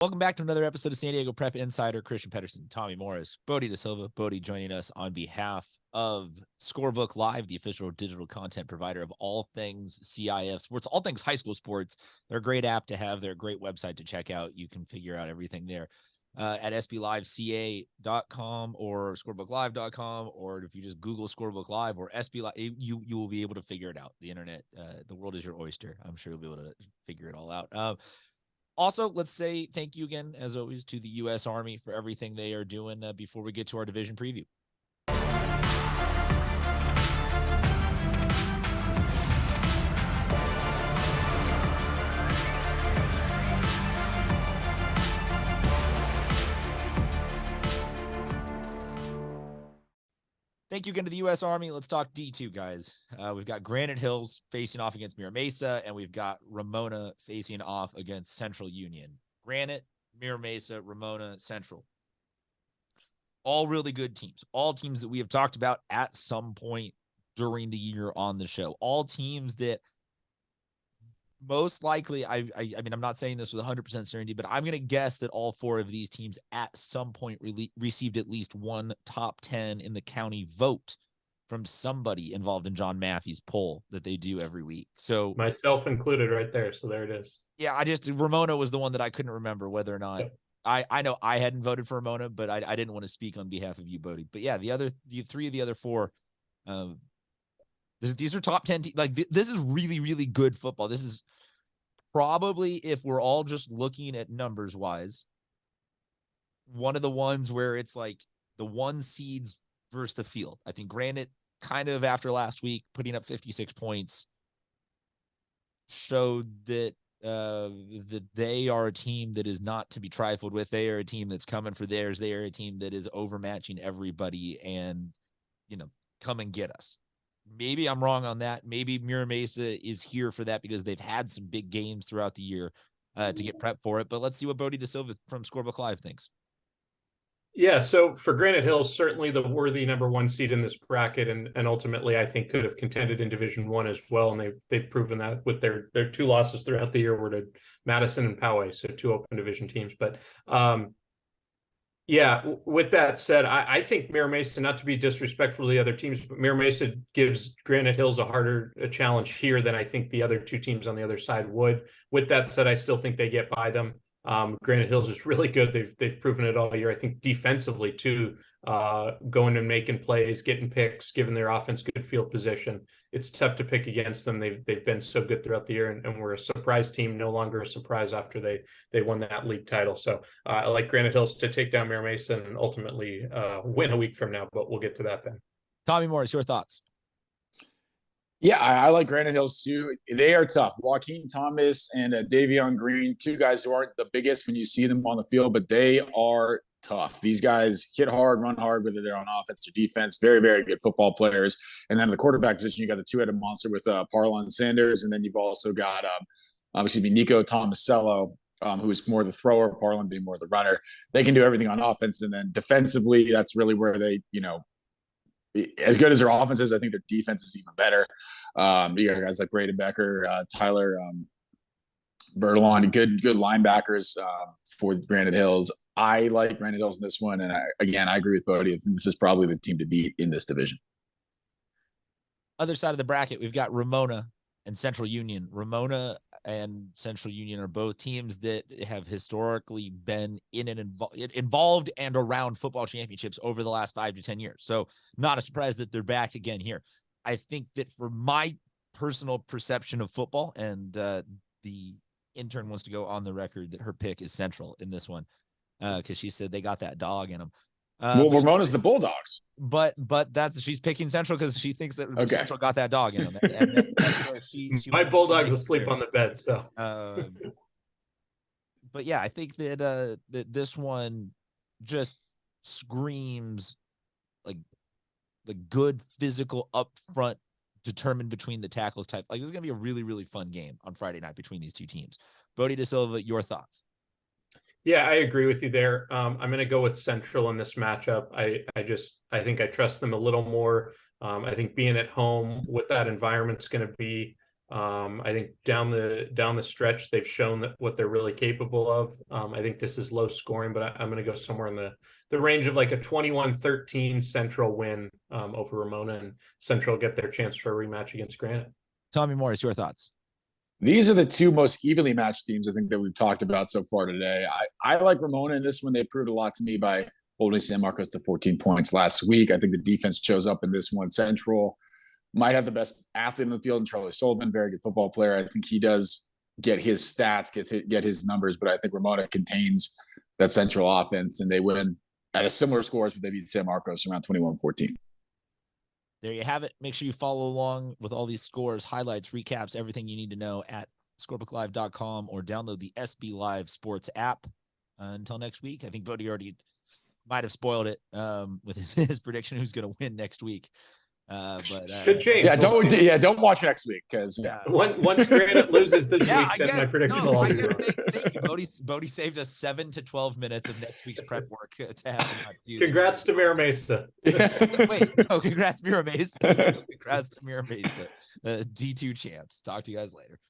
Welcome back to another episode of San Diego Prep Insider. Christian Pedersen, Tommy Morris, Bodie De Silva. Bodie joining us on behalf of Scorebook Live, the official digital content provider of all things CIF sports, all things high school sports. They're a great app to have. They're a great website to check out. You can figure out everything there at sbliveca.com or scorebooklive.com, or if you just Google Scorebook Live or SB Live, you will be able to figure it out. The internet, the world is your oyster. I'm sure you'll be able to figure it all out. Also, let's say thank you again, as always, to the U.S. Army for everything they are doing before we get to our division preview. Thank you again to the U.S. Army. Let's talk D2, guys. We've got Granite Hills facing off against Mira Mesa, and we've got Ramona facing off against Central Union. Granite, Mira Mesa, Ramona, Central. All really good teams. All teams that we have talked about at some point during the year on the show. All teams that most likely, I mean, I'm not saying this with 100% certainty, but I'm going to guess that all four of these teams at some point received at least one top 10 in the county vote from somebody involved in John Matthews' poll that they do every week. So myself included right there. So there it is. Yeah, Ramona was the one that I couldn't remember whether or not. Yep. I know I hadn't voted for Ramona, but I didn't want to speak on behalf of you, Bodie. But yeah, the three of the other four, these are top 10 like this is really, really good football. This is probably, if we're all just looking at numbers wise, one of the ones where it's like the one seeds versus the field. I think Granite, kind of after last week, putting up 56 points, showed that that they are a team that is not to be trifled with. They are a team that's coming for theirs. They are a team that is overmatching everybody and, come and get us. Maybe I'm wrong on that. Maybe Mira Mesa is here for that because they've had some big games throughout the year to get prepped for it. But let's see what Bodie De Silva from Scorebook Live thinks. Yeah, so for Granite Hills, certainly the worthy number one seed in this bracket, and ultimately I think could have contended in Division One as well, and they've proven that with their two losses throughout the year were to Madison and Poway, so two open division teams. But yeah, with that said, I think Mira Mesa, not to be disrespectful to the other teams, but Mira Mesa gives Granite Hills a harder challenge here than I think the other two teams on the other side would. With that said, I still think they get by them. Granite Hills is really good. They've proven it all year. I think defensively too, going and making plays, getting picks, giving their offense good field position. It's tough to pick against them. They've been so good throughout the year, and we're a surprise team, no longer a surprise after they won that league title. So I like Granite Hills to take down Mira Mesa and ultimately win a week from now, but we'll get to that then. Tommy Morris, your thoughts? Yeah, I like Granite Hills too. They are tough. Joaquin Thomas and Davion Green, two guys who aren't the biggest when you see them on the field, but they are tough. These guys hit hard, run hard, whether they're on offense or defense. Very, very good football players. And then the quarterback position, you got the two-headed monster with Parlon Sanders, and then you've also got obviously Nico Tomasello, who is more the thrower, Parlon being more the runner. They can do everything on offense, and then defensively, that's really where they, as good as their offense is, I think their defense is even better. You got guys like Braden Becker, Tyler Bertelon, good linebackers for Granite Hills. I like Granite Hills in this one, and I agree with Bodie. I think this is probably the team to beat in this division. Other side of the bracket, we've got Ramona and Central Union. Ramona and Central Union are both teams that have historically been in and involved and around football championships over the last 5 to 10 years. So not a surprise that they're back again here. I think that for my personal perception of football, and the intern wants to go on the record that her pick is Central in this one because she said they got that dog in them. Well, Ramona's the Bulldogs, but she's picking Central because she thinks that Central got that dog in them. And that's where she my Bulldog's asleep on the bed. So, but yeah, I think that that this one just screams like the good physical upfront, determined between the tackles type. Like, this is gonna be a really, really fun game on Friday night between these two teams. Bodie De Silva, your thoughts? Yeah, I agree with you there. I'm going to go with Central in this matchup. I think I trust them a little more. I think being at home with that environment is going to be I think down the stretch, they've shown that what they're really capable of. I think this is low scoring, but I'm going to go somewhere in the range of like a 21-13 Central win over Ramona, and Central get their chance for a rematch against Granite. Tommy Morris, your thoughts? These are the two most evenly matched teams I think that we've talked about so far today. I like Ramona in this one. They proved a lot to me by holding San Marcos to 14 points last week. I think the defense shows up in this one. Central might have the best athlete in the field, and Charlie Sullivan, very good football player. I think he does get his stats, get his numbers, but I think Ramona contains that Central offense, and they win at a similar score as what they beat San Marcos around 21-14. There you have it. Make sure you follow along with all these scores, highlights, recaps, everything you need to know at scorebooklive.com or download the SB Live Sports app. Until next week, I think Bodie already might have spoiled it with his prediction who's going to win next week. Good change. Don't watch next week because once Granite loses this week, then my prediction will all be wrong. Thank you. Bodie saved us 7 to 12 minutes of next week's prep work to have. Congrats to Mira Mesa. Congrats Mira Mesa. Congrats to Mira Mesa, D2 champs. Talk to you guys later.